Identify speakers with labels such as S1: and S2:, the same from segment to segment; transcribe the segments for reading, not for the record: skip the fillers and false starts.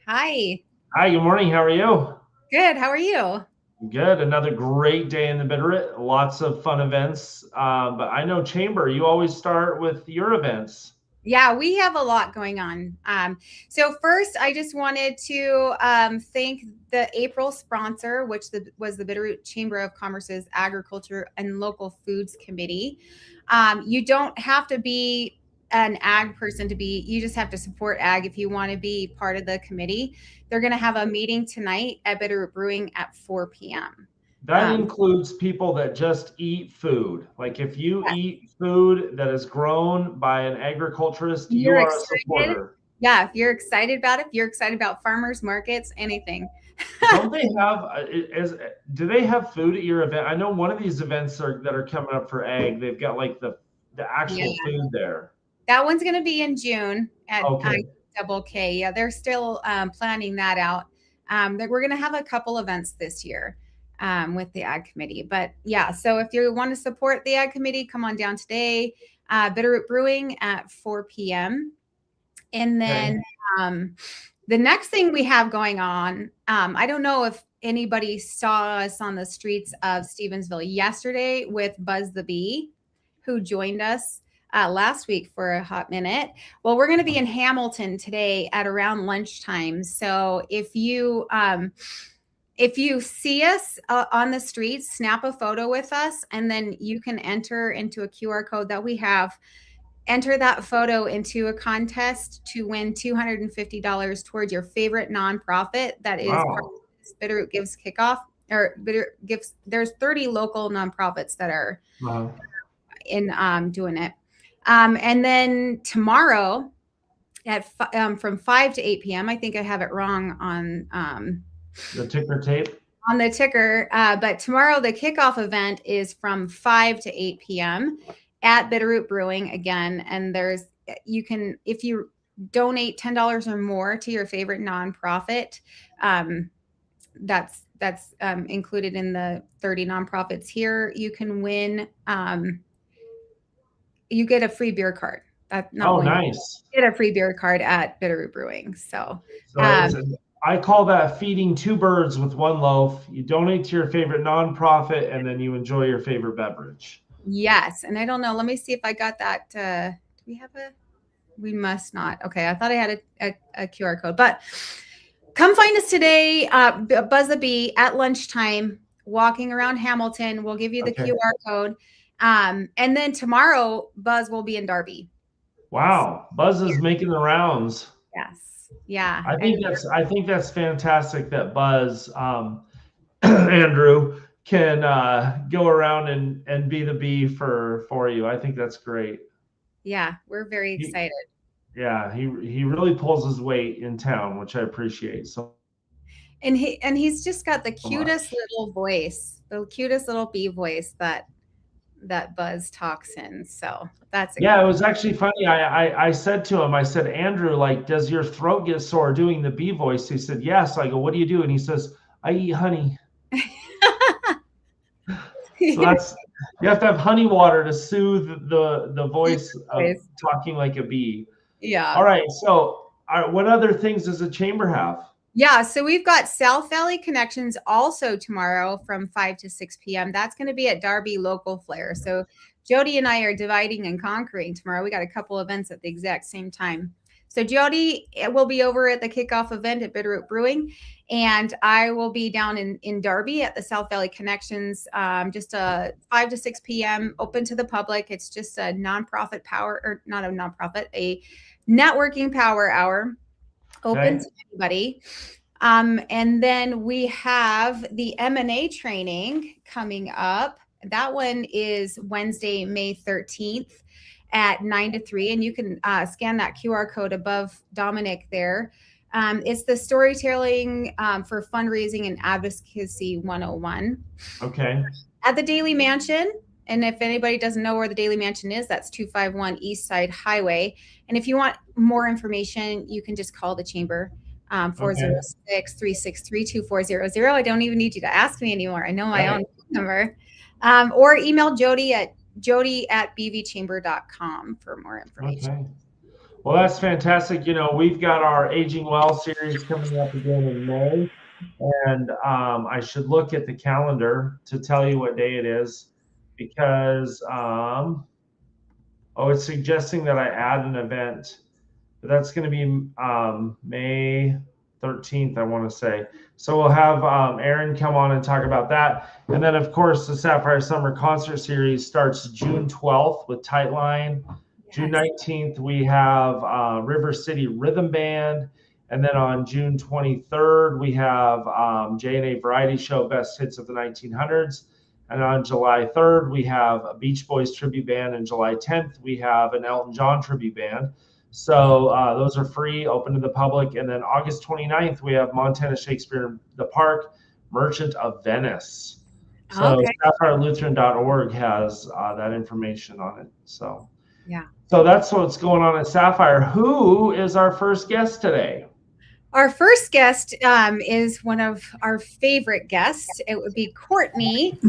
S1: Hi.
S2: Hi, good morning. How are you?
S1: Good. How are you?
S2: Good. Another great day in the Bitterroot. Lots of fun events. But I know Chamber, you always start with your events.
S1: Yeah, we have a lot going on. So first, I just wanted to thank the April sponsor, which was the Bitterroot Chamber of Commerce's Agriculture and Local Foods Committee. You don't have to be an ag person you just have to support ag if you want to be part of the committee. They're going to have a meeting tonight at Bitterroot Brewing at 4 p.m.
S2: That includes people that just eat food. Like if you eat food that is grown by an agriculturist, you are a supporter.
S1: Yeah, if you're excited about it, if you're excited about farmers markets, anything.
S2: Don't they have, do they have food at your event? I know one of these events that are coming up for ag, they've got like the actual food there.
S1: That one's going to be in June at Double K. Yeah, they're still planning that out. We're going to have a couple events this year with the Ag Committee. But yeah, so if you want to support the Ag Committee, come on down today. Bitterroot Brewing at 4 p.m. And then the next thing we have going on, I don't know if anybody saw us on the streets of Stevensville yesterday with Buzz the Bee, who joined us last week for a hot minute. Well, we're going to be in Hamilton today at around lunchtime. So if you see us on the streets, snap a photo with us, and then you can enter into a QR code that we have. Enter that photo into a contest to win $250 towards your favorite nonprofit that is part of this Bitterroot Gives kickoff. There's 30 local nonprofits that are in doing it. And then tomorrow from 5 to 8 p.m., I think I have it wrong on
S2: the ticker tape.
S1: On the ticker, but tomorrow the kickoff event is from 5 to 8 p.m. at Bitterroot Brewing again. And if you donate $10 or more to your favorite nonprofit, that's included in the 30 nonprofits here, you can win. You get a free beer card.
S2: Nice.
S1: You get a free beer card at Bitterroot Brewing. So
S2: I call that feeding two birds with one loaf. You donate to your favorite nonprofit, and then you enjoy your favorite beverage.
S1: Yes. And I don't know. Let me see if I got that. Do we have we must not. Okay. I thought I had a QR code, but come find us today, Buzz the Bee at lunchtime, walking around Hamilton. We'll give you the QR code. And then tomorrow, Buzz will be in Darby.
S2: Wow. Buzz is making the rounds.
S1: Yes. Yeah.
S2: I think that's fantastic that Buzz, Andrew, can go around and be the bee for you. I think that's great.
S1: Yeah, we're very excited.
S2: He really pulls his weight in town, which I appreciate. So,
S1: and he's just got the cutest little voice, the cutest little bee voice that Buzz talks in. So that's
S2: it was actually funny. I said to him, I said, Andrew, like, does your throat get sore doing the bee voice? He said, yes. I go, what do you do? And he says, I eat honey. So you have to have honey water to soothe the voice of talking like a bee.
S1: Yeah.
S2: All right. So what other things does the chamber have?
S1: Yeah. So we've got South Valley Connections also tomorrow from 5 to 6 p.m. That's going to be at Darby Local Flair. So Jody and I are dividing and conquering tomorrow. We got a couple events at the exact same time. So Jody will be over at the kickoff event at Bitterroot Brewing, and I will be down in Darby at the South Valley Connections, just 5 to 6 p.m. open to the public. It's just a nonprofit a networking power hour open to anybody. And then we have the M&A training coming up. That one is Wednesday, May 13th. At 9 to 3, and you can scan that QR code above Dominic there. It's the storytelling for fundraising and advocacy 101.
S2: Okay.
S1: At the Daly Mansion, and if anybody doesn't know where the Daly Mansion is, that's 251 East Side Highway. And if you want more information, you can just call the chamber 406-363-2400. I don't even need you to ask me anymore. I know my own number. Or email Jody at jody@bvchamber.com for more information.
S2: Okay. Well, that's fantastic. We've got our Aging Well series coming up again in May, and I should look at the calendar to tell you what day it is, because it's suggesting that I add an event, but that's going to be May 13th, I want to say. So we'll have Aaron come on and talk about that, and then of course the Sapphire Summer Concert Series starts June 12th with Tightline. June 19th, we have River City Rhythm Band. And then on June 23rd, we have J&A Variety Show, Best Hits of the 1900s. And on July 3rd, we have a Beach Boys tribute band. And July 10th, we have an Elton John tribute band. So those are free, open to the public. And then August 29th, we have Montana Shakespeare in the Park, Merchant of Venice. So SapphireLutheran.org has that information on it. So that's what's going on at Sapphire. Who is our first guest today?
S1: Our first guest is one of our favorite guests. It would be Courtney.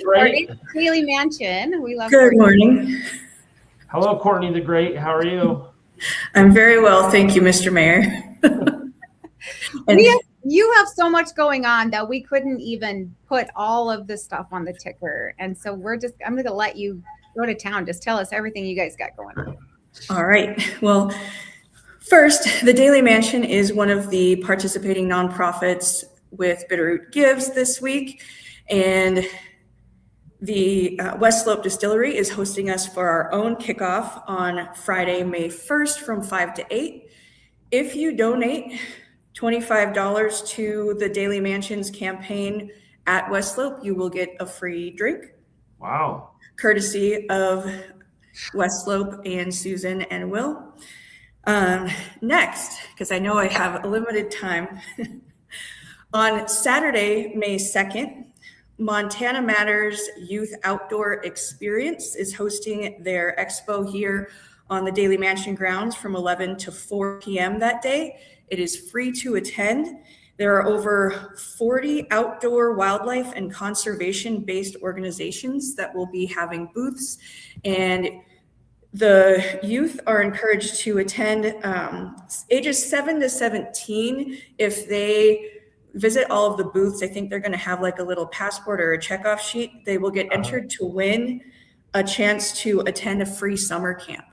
S2: Great.
S1: Daly Mansion. We love
S3: Good
S1: Courtney.
S3: morning.
S2: Hello, Courtney the Great. How are you?
S3: I'm very well. Thank you, Mr. Mayor.
S1: You have so much going on that we couldn't even put all of the stuff on the ticker. And so I'm going to let you go to town. Just tell us everything you guys got going on.
S3: All right. Well, first, the Daly Mansion is one of the participating nonprofits with Bitterroot Gives this week. And the West Slope Distillery is hosting us for our own kickoff on Friday, May 1st from 5 to 8. If you donate $25 to the Daly Mansion's campaign at West Slope, you will get a free drink.
S2: Wow.
S3: Courtesy of West Slope and Susan and Will. Next, because I know I have a limited time, on Saturday, May 2nd, Montana Matters Youth Outdoor Experience is hosting their expo here on the Daly Mansion grounds from 11 to 4 p.m. that day. It is free to attend. There are over 40 outdoor wildlife and conservation-based organizations that will be having booths, and the youth are encouraged to attend ages 7 to 17. If they visit all of the booths, I think they're going to have like a little passport or a checkoff sheet. They will get entered to win a chance to attend a free summer camp.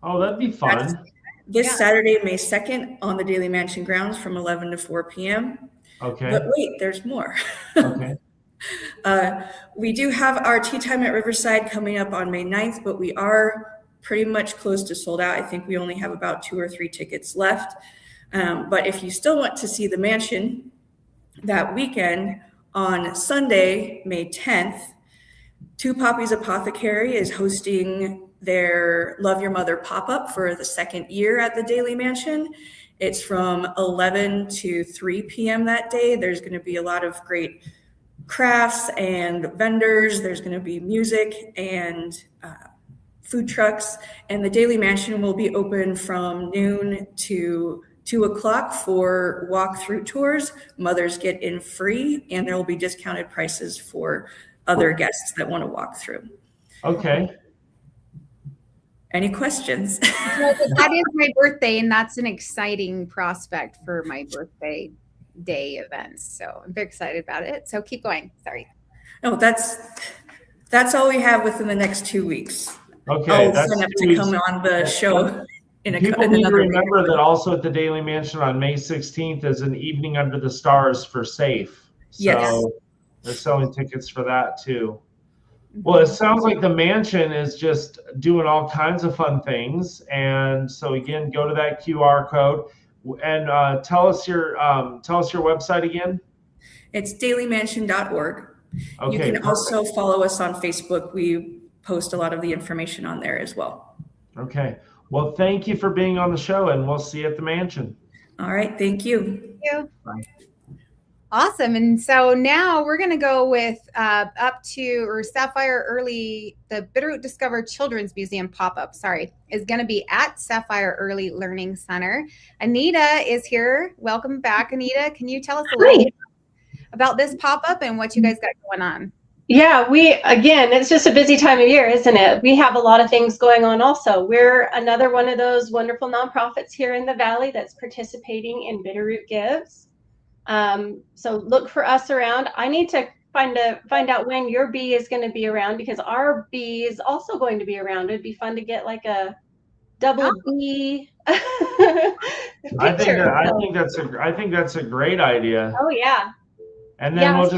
S2: Oh, that'd be fun.
S3: This Saturday, May 2nd, on the Daly Mansion grounds from 11 to 4 p.m.
S2: Okay.
S3: But wait, there's more.
S2: Okay.
S3: We do have our tea time at Riverside coming up on May 9th, but we are pretty much close to sold out. I think we only have about 2 or 3 tickets left. But if you still want to see the mansion that weekend, on Sunday, May 10th, Two Poppies Apothecary is hosting their Love Your Mother pop-up for the 2nd year at the Daly Mansion. It's from 11 to 3 p.m. that day. There's going to be a lot of great crafts and vendors. There's going to be music and food trucks. And the Daly Mansion will be open from noon to 2 o'clock for walk-through tours. Mothers get in free, and there will be discounted prices for other guests that want to walk through.
S2: Okay.
S3: Any questions?
S1: That is my birthday, and that's an exciting prospect for my birthday day events. So I'm very excited about it. So keep going. Sorry.
S3: No, that's all we have within the next 2 weeks.
S2: Okay.
S3: I'll sign up to come on the show in
S2: People need to remember that also at the Daly Mansion on May 16th is an evening under the stars for SAFE. So
S3: yes.
S2: They're selling tickets for that too. Well, it sounds like the mansion is just doing all kinds of fun things. And so again, go to that QR code and tell us your website again.
S3: It's dalymansion.org.
S2: Okay,
S3: you can
S2: perfect.
S3: Also follow us on Facebook. We post a lot of the information on there as well.
S2: Okay. Well, thank you for being on the show, and we'll see you at the mansion.
S3: All right. Thank you.
S1: Thank you.
S2: Bye.
S1: Awesome. And so now we're going to go with Sapphire Early, the Bitterroot Discover Children's Museum pop-up, is going to be at Sapphire Early Learning Center. Anita is here. Welcome back, Anita. Can you tell us a little bit about this pop-up and what you guys got going on?
S4: Yeah, it's just a busy time of year, isn't it? We have a lot of things going on also. We're another one of those wonderful nonprofits here in the Valley that's participating in Bitterroot Gives. So look for us around. I need to find out when your bee is going to be around, because our bee is also going to be around. It'd be fun to get like a double bee picture.
S2: I think that's a great idea.
S4: Oh yeah.
S2: And then
S4: Yeah,
S2: we'll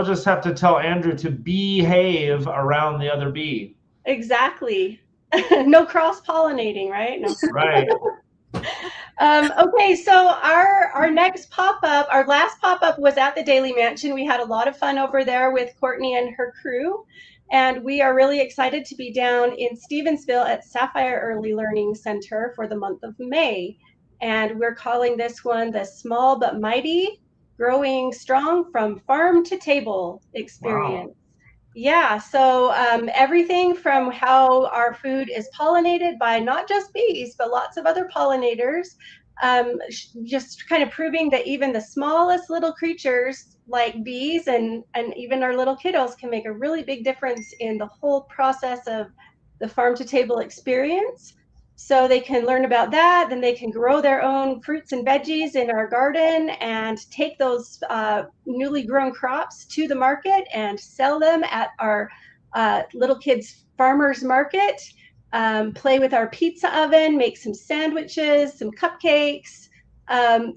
S2: just have to tell Andrew to behave around the other bee.
S4: exactly. No cross-pollinating, right? No.
S2: Right.
S4: Okay, so our next pop-up, our last pop-up was at the Daly Mansion. We had a lot of fun over there with Courtney and her crew, and we are really excited to be down in Stevensville at Sapphire Early Learning Center for the month of May. And we're calling this one the Small But Mighty, Growing Strong from Farm to Table Experience.
S2: Wow.
S4: Yeah, so everything from how our food is pollinated by not just bees, but lots of other pollinators, just kind of proving that even the smallest little creatures like bees and even our little kiddos can make a really big difference in the whole process of the farm to table experience. So they can learn about that, then they can grow their own fruits and veggies in our garden and take those newly grown crops to the market and sell them at our little kids farmers market. Play with our pizza oven, make some sandwiches, some cupcakes.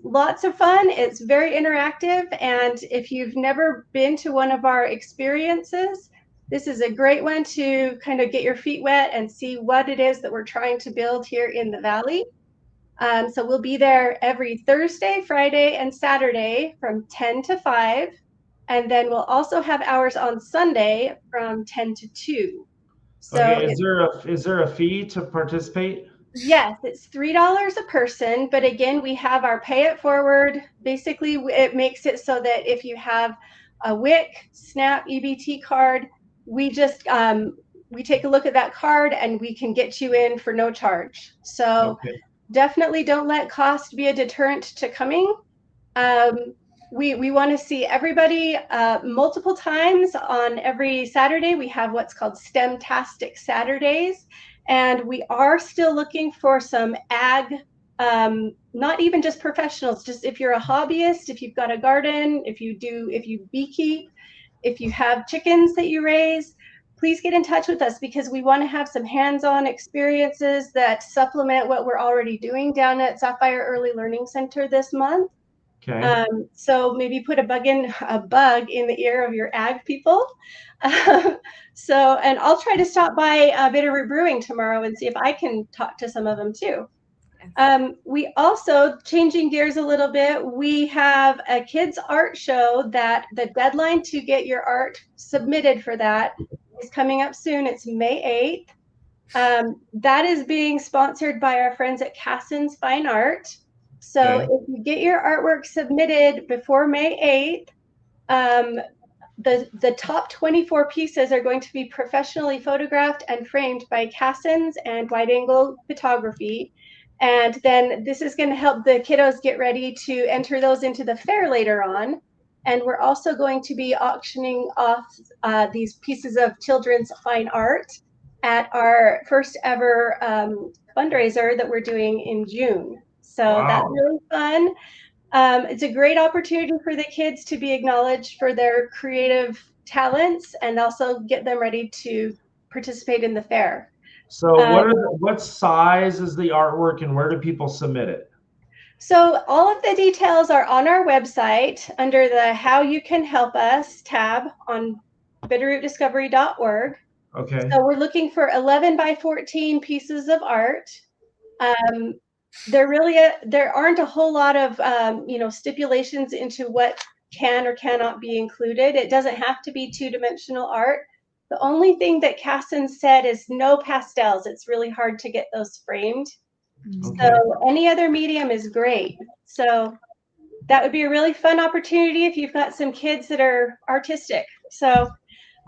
S4: Lots of fun. It's very interactive. And if you've never been to one of our experiences, this is a great one to kind of get your feet wet and see what it is that we're trying to build here in the Valley. So we'll be there every Thursday, Friday, and Saturday from 10 to 5. And then we'll also have hours on Sunday from 10 to 2. So
S2: Okay, is there a fee to participate?
S4: yes, it's $3 a person, but again, we have our pay it forward. Basically, it makes it so that if you have a WIC, SNAP, EBT card, we just we take a look at that card and we can get you in for no charge. So
S2: Okay.
S4: definitely don't let cost be a deterrent to coming. We want to see everybody multiple times on every Saturday. We have what's called STEM-tastic Saturdays, and we are still looking for some ag, not even just professionals, just if you're a hobbyist, if you've got a garden, if you beekeep, if you have chickens that you raise, please get in touch with us, because we want to have some hands-on experiences that supplement what we're already doing down at Sapphire Early Learning Center this month.
S2: Okay.
S4: So maybe put a bug in the ear of your ag people. And I'll try to stop by Bitterroot Brewing tomorrow and see if I can talk to some of them too. We also, changing gears a little bit, we have a kids art show that the deadline to get your art submitted for that is coming up soon. It's May 8th. That is being sponsored by our friends at Cassin's Fine Art. So if you get your artwork submitted before May 8th, the top 24 pieces are going to be professionally photographed and framed by Cassin's and Wide Angle Photography. And then this is going to help the kiddos get ready to enter those into the fair later on. And we're also going to be auctioning off these pieces of children's fine art at our first ever fundraiser that we're doing in June. So that's really fun. It's a great opportunity for the kids to be acknowledged for their creative talents and also get them ready to participate in the fair.
S2: So what size is the artwork and where do people submit it?
S4: So all of the details are on our website under the How You Can Help Us tab on bitterrootdiscovery.org.
S2: Okay.
S4: So we're looking for 11 by 14 pieces of art. There aren't a whole lot of stipulations into what can or cannot be included. It doesn't have to be two-dimensional art. The only thing that Cassin said is no pastels. It's really hard to get those framed. Okay. So any other medium is great. So that would be a really fun opportunity if you've got some kids that are artistic. So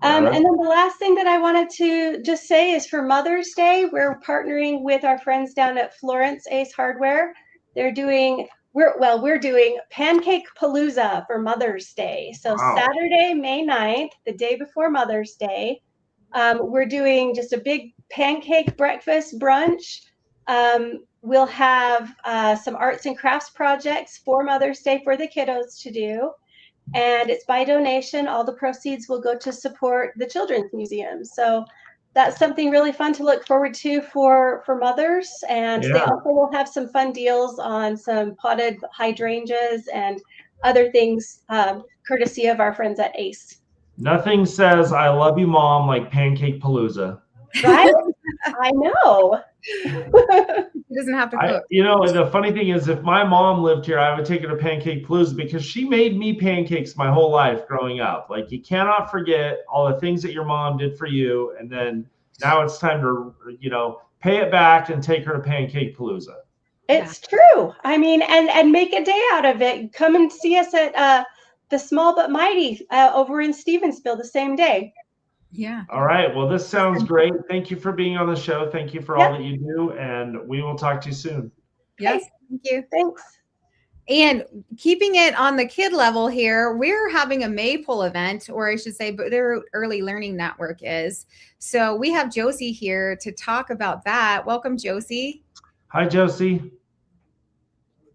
S4: and then the last thing that I wanted to just say is for Mother's Day, we're partnering with our friends down at Florence Ace Hardware. They're doing we're doing Pancake Palooza for Mother's Day. So
S2: Wow.
S4: Saturday, May 9th, the day before Mother's Day, we're doing just a big pancake breakfast brunch. We'll have some arts and crafts projects for Mother's Day for the kiddos to do. And it's by donation. All the proceeds will go to support the Children's Museum. So that's something really fun to look forward to for mothers. And they also will have some fun deals on some potted hydrangeas and other things, courtesy of our friends at ACE.
S2: Nothing says "I love you, Mom" like Pancake Palooza.
S4: Right? I know.
S1: He doesn't have to cook.
S2: The funny thing is, if my mom lived here, I would take her to Pancake Palooza because she made me pancakes my whole life growing up. Like, you cannot forget all the things that your mom did for you, and then now it's time to, pay it back and take her to Pancake Palooza.
S4: It's true. I mean, and make a day out of it. Come and see us at the Small But Mighty over in Stevensville the same day.
S1: Yeah.
S2: All right. Well, this sounds great. Thank you for being on the show. Thank you for all that you do, and we will talk to you soon.
S1: Yes. Thank you.
S4: Thanks.
S1: And keeping it on the kid level here, we're having a Maypole event, or I should say, Bitterroot Early Learning Network is. So we have Josie here to talk about that. Welcome, Josie.
S2: Hi, Josie.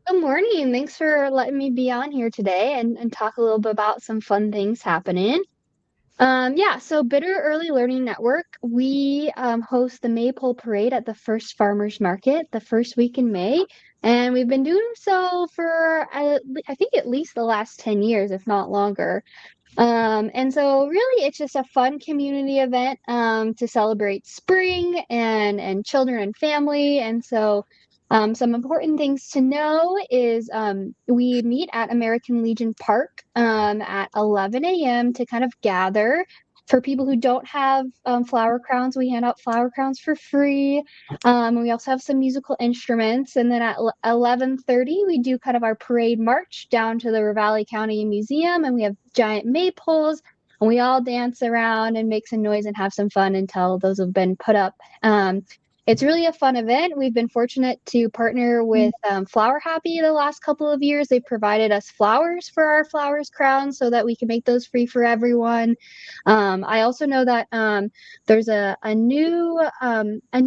S5: Good morning. Thanks for letting me be on here today and talk a little bit about some fun things happening. So Bitter Early Learning Network, we host the Maypole Parade at the first farmers market the first week in May. And we've been doing so for, I think, at least the last 10 years, if not longer. And so really it's just a fun community event to celebrate spring and children and family. And so some important things to know is we meet at American Legion Park at 11 a.m. to kind of gather. For people who don't have flower crowns, we hand out flower crowns for free. We also have some musical instruments. And then at 11:30, we do kind of our parade march down to the River Valley County Museum. And we have giant maypoles. And we all dance around and make some noise and have some fun until those have been put up. It's really a fun event. We've been fortunate to partner with Flower Happy the last couple of years. They provided us flowers for our flowers crowns so that we can make those free for everyone. I also know that there's a new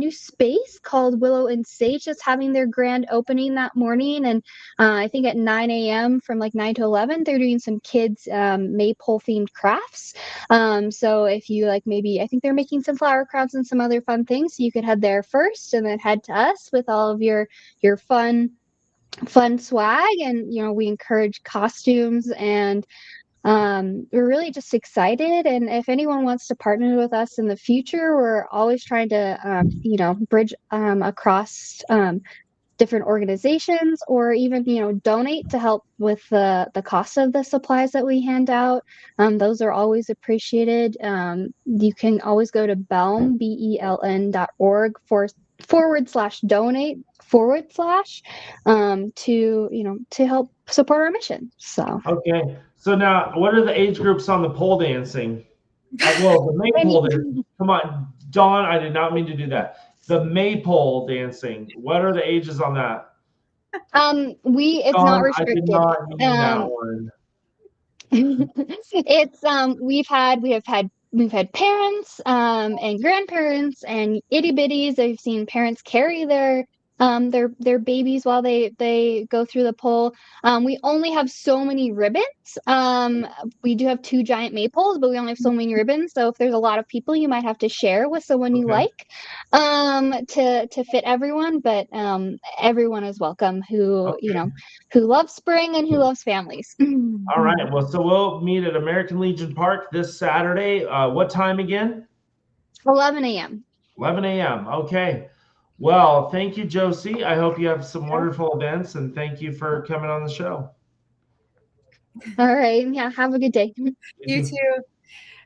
S5: space called Willow and Sage that's having their grand opening that morning. And I think at 9 a.m. from like 9 to 11, they're doing some kids maypole themed crafts. So if you I think they're making some flower crowns and some other fun things. So you could head there first and then head to us with all of your fun swag. And we encourage costumes, and we're really just excited. And if anyone wants to partner with us in the future, we're always trying to bridge across different organizations, or even donate to help with the cost of the supplies that we hand out. Those are always appreciated. You can always go to beln.org /donate to help support our mission. So
S2: okay. So now, what are the age groups on the pole dancing? The maypole dancing. Come on, Dawn. I did not mean to do that. The maypole dancing. What are the ages on that?
S5: It's not restricted.
S2: I did not mean that one.
S5: It's we've had parents and grandparents and itty bitties. I've seen parents carry their babies while they go through the pole. We only have so many ribbons. We do have 2 giant maypoles, but we only have so many ribbons. So if there's a lot of people, you might have to share with someone you like to fit everyone. But everyone is welcome who loves spring and who loves families.
S2: All right. Well, so we'll meet at American Legion Park this Saturday. What time again?
S5: 11 a.m.
S2: 11 a.m. Okay. Well, thank you, Josie. I hope you have some wonderful events, and thank you for coming on the show.
S5: All right. Yeah. Have a good day.
S1: You too.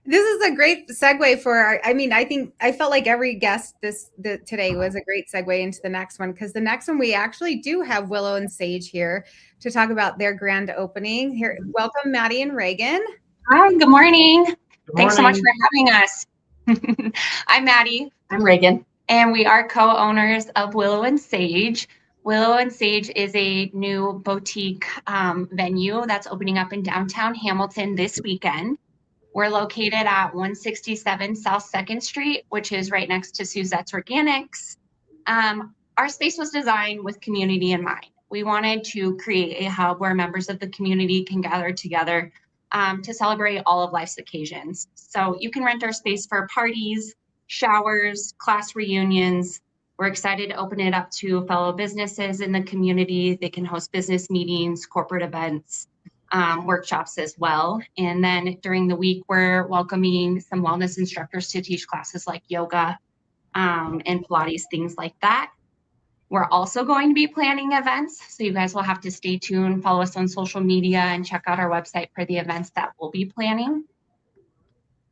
S1: This is a great segue for I felt like every guest today was a great segue into the next one, because the next one we actually do have Willow and Sage here to talk about their grand opening. Here, welcome, Maddie and Reagan.
S6: Hi, good morning.
S2: Good
S6: Thanks so much for having us. I'm Maddie. I'm Reagan. And we are co-owners of Willow and Sage. Willow and Sage is a new boutique venue that's opening up in downtown Hamilton this weekend. We're located at 167 South 2nd Street, which is right next to Suzette's Organics. Our space was designed with community in mind. We wanted to create a hub where members of the community can gather together to celebrate all of life's occasions. So you can rent our space for parties, showers, class reunions. We're excited to open it up to fellow businesses in the community. They can host business meetings, corporate events, workshops as well. And then during the week, we're welcoming some wellness instructors to teach classes like yoga and Pilates, things like that. We're also going to be planning events, so you guys will have to stay tuned, follow us on social media, and check out our website for the events that we'll be planning.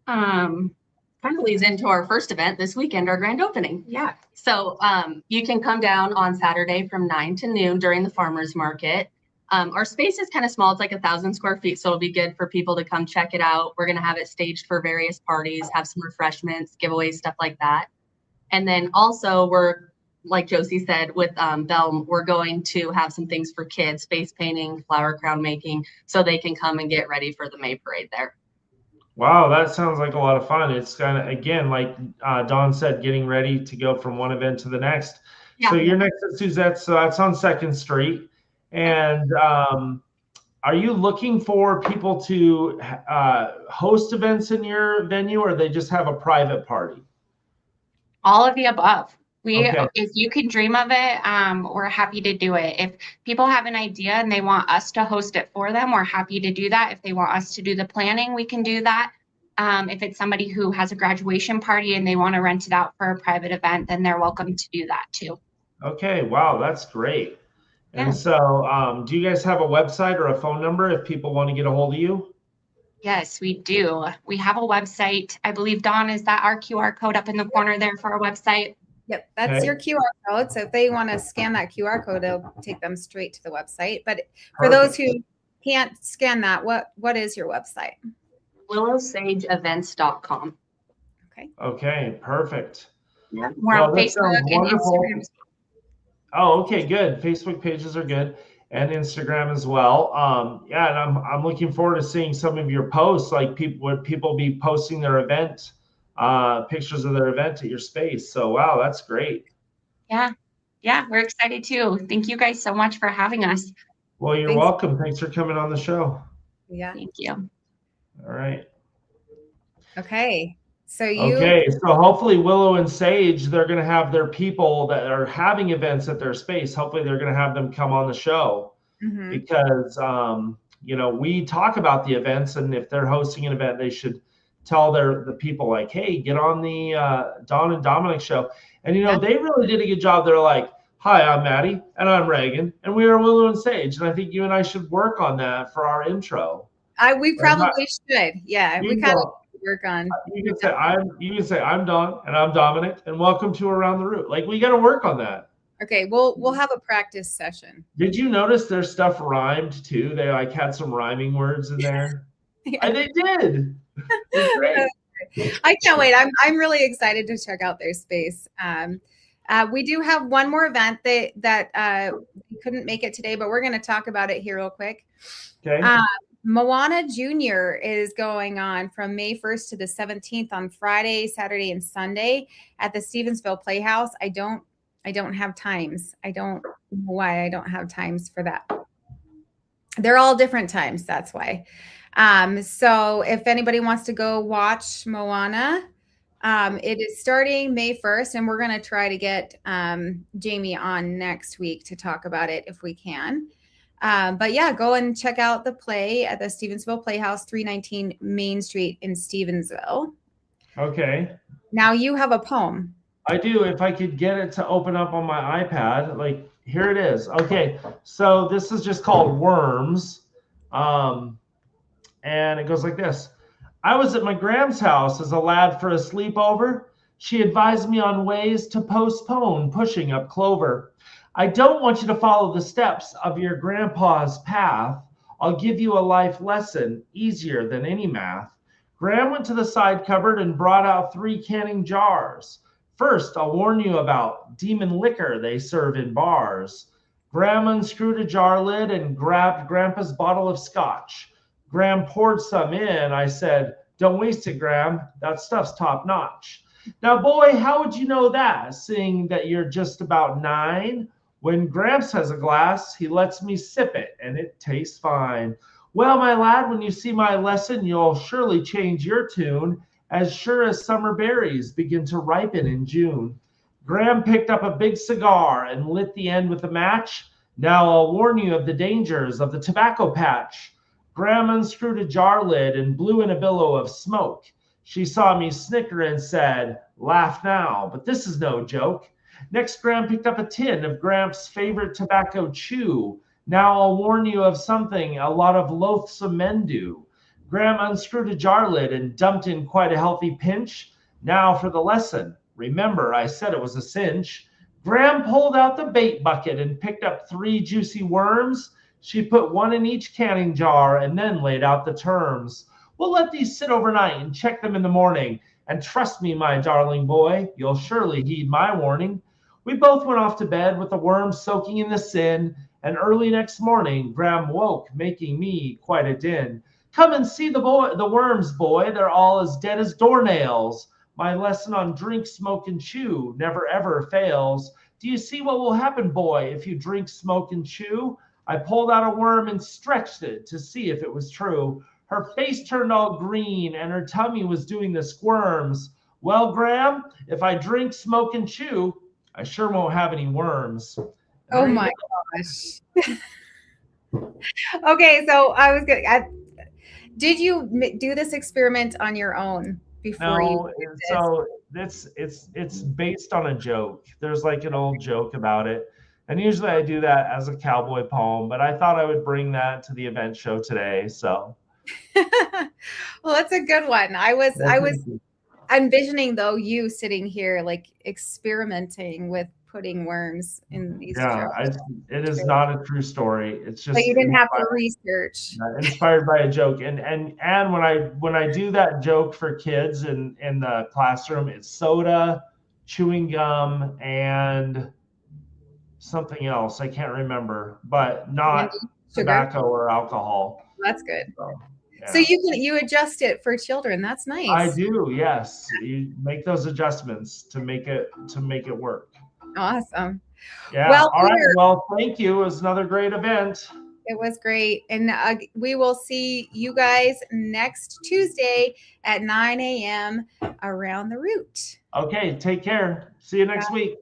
S6: Kind of leads into our first event this weekend, our grand opening. Yeah. So you can come down on Saturday from 9 to noon during the farmers market. Our space is kind of small. It's like 1,000 square feet. So it'll be good for people to come check it out. We're going to have it staged for various parties, have some refreshments, giveaways, stuff like that. And then also we're, like Josie said, with Belm, we're going to have some things for kids, face painting, flower crown making, so they can come and get ready for the May parade there.
S2: Wow, that sounds like a lot of fun. It's kind of, again, like Dawn said, getting ready to go from one event to the next. Yeah. So you're next to Suzette, so that's on 2nd Street. And are you looking for people to host events in your venue, or they just have a private party?
S6: All of the above. If you can dream of it, we're happy to do it. If people have an idea and they want us to host it for them, we're happy to do that. If they want us to do the planning, we can do that. If it's somebody who has a graduation party and they want to rent it out for a private event, then they're welcome to do that too.
S2: Okay, wow, that's great. Yeah. And so do you guys have a website or a phone number if people want to get a hold of you?
S6: Yes, we do. We have a website. I believe, Dawn, is that our QR code up in the corner there for our website?
S1: Yep, that's your QR code. So if they want to scan that QR code, it'll take them straight to the website. But for those who can't scan that, what is your website?
S6: willowsageevents.com.
S2: Okay, perfect.
S6: Yeah, we're on Facebook and Instagram.
S2: Oh, okay, good. Facebook pages are good, and Instagram as well. Yeah, and I'm looking forward to seeing some of your posts. Like people be posting their event. Pictures of their event at your space. So, wow, that's great.
S6: Yeah, we're excited too. Thank you guys so much for having us.
S2: Well, you're welcome. Thanks for coming on the show.
S1: Yeah.
S6: Thank you.
S2: All right.
S1: Okay. So
S2: hopefully Willow and Sage, they're going to have their people that are having events at their space. Hopefully they're going to have them come on the show because, we talk about the events, and if they're hosting an event, they should tell the people like, hey, get on the Dawn and Dominic show. And, they really did a good job. They're like, hi, I'm Maddie, and I'm Reagan, and we are Willow and Sage. And I think you and I should work on that for our intro.
S1: We probably should. Yeah, we kind of work on.
S2: You can say I'm Dawn, and I'm Dominic, and welcome to Around the Root. Like, we got to work on that.
S1: Okay, we'll have a practice session.
S2: Did you notice their stuff rhymed too? They had some rhyming words in there. Yeah. They did. Great.
S1: I can't wait. I'm really excited to check out their space. We do have one more event that couldn't make it today, but we're going to talk about it here real quick.
S2: Okay.
S1: Moana Junior is going on from May 1st to the 17th on Friday, Saturday, and Sunday at the Stevensville Playhouse. I don't have times. I don't know why I don't have times for that. They're all different times. That's why. So if anybody wants to go watch Moana, it is starting May 1st, and we're going to try to get Jamie on next week to talk about it if we can. But yeah, go and check out the play at the Stevensville Playhouse, 319 Main Street in Stevensville.
S2: Okay.
S1: Now you have a poem.
S2: I do. If I could get it to open up on my iPad, like here it is. Okay. So this is just called Worms. And it goes like this. I was at my Gram's house as a lad for a sleepover. She advised me on ways to postpone pushing up clover. I don't want you to follow the steps of your grandpa's path. I'll give you a life lesson easier than any math. Gram went to the side cupboard and brought out 3 canning jars. First, I'll warn you about demon liquor they serve in bars. Graham unscrewed a jar lid and grabbed Grandpa's bottle of scotch. Graham poured some in. I said, "Don't waste it, Graham. That stuff's top notch." Now, boy, how would you know that, seeing that you're just about 9? When Gramps has a glass, he lets me sip it, and it tastes fine. Well, my lad, when you see my lesson, you'll surely change your tune, as sure as summer berries begin to ripen in June. Graham picked up a big cigar and lit the end with a match. Now I'll warn you of the dangers of the tobacco patch. Graham unscrewed a jar lid and blew in a billow of smoke. She saw me snicker and said, "Laugh now, but this is no joke." Next, Graham picked up a tin of Gramps' favorite tobacco chew. Now I'll warn you of something a lot of loathsome men do. Graham unscrewed a jar lid and dumped in quite a healthy pinch. Now for the lesson. Remember, I said it was a cinch. Graham pulled out the bait bucket and picked up 3 juicy worms. She put 1 in each canning jar and then laid out the terms. We'll let these sit overnight and check them in the morning. And trust me, my darling boy, you'll surely heed my warning. We both went off to bed with the worms soaking in the sin. And early next morning, Graham woke, making me quite a din. "Come and see the worms, boy. They're all as dead as doornails. My lesson on drink, smoke, and chew never ever fails. Do you see what will happen, boy, if you drink, smoke, and chew?" I pulled out a worm and stretched it to see if it was true. Her face turned all green and her tummy was doing the squirms. Well, Graham, if I drink, smoke, and chew, I sure won't have any worms.
S1: Oh my gosh. Okay, so I was good. Did you do this experiment on your own before
S2: No,
S1: you did this?
S2: so it's based on a joke. There's like an old joke about it. And usually I do that as a cowboy poem, but I thought I would bring that to the event show today. So
S1: Well, that's a good one. I was envisioning though you sitting here like experimenting with putting worms in these jars.
S2: It is not a true story. It's just
S1: But you didn't have to research.
S2: inspired by a joke. And when I do that joke for kids in the classroom, it's soda, chewing gum, and something else. I can't remember, but not tobacco or alcohol.
S1: That's good.
S2: Yeah.
S1: So you adjust it for children. That's nice.
S2: I do, yes. You make those adjustments to make it work.
S1: Awesome.
S2: Yeah.
S1: Well,
S2: all right. Well, thank you. It was another great event.
S1: It was great. And we will see you guys next Tuesday at 9 a.m. around the route.
S2: Okay. Take care. See you next week.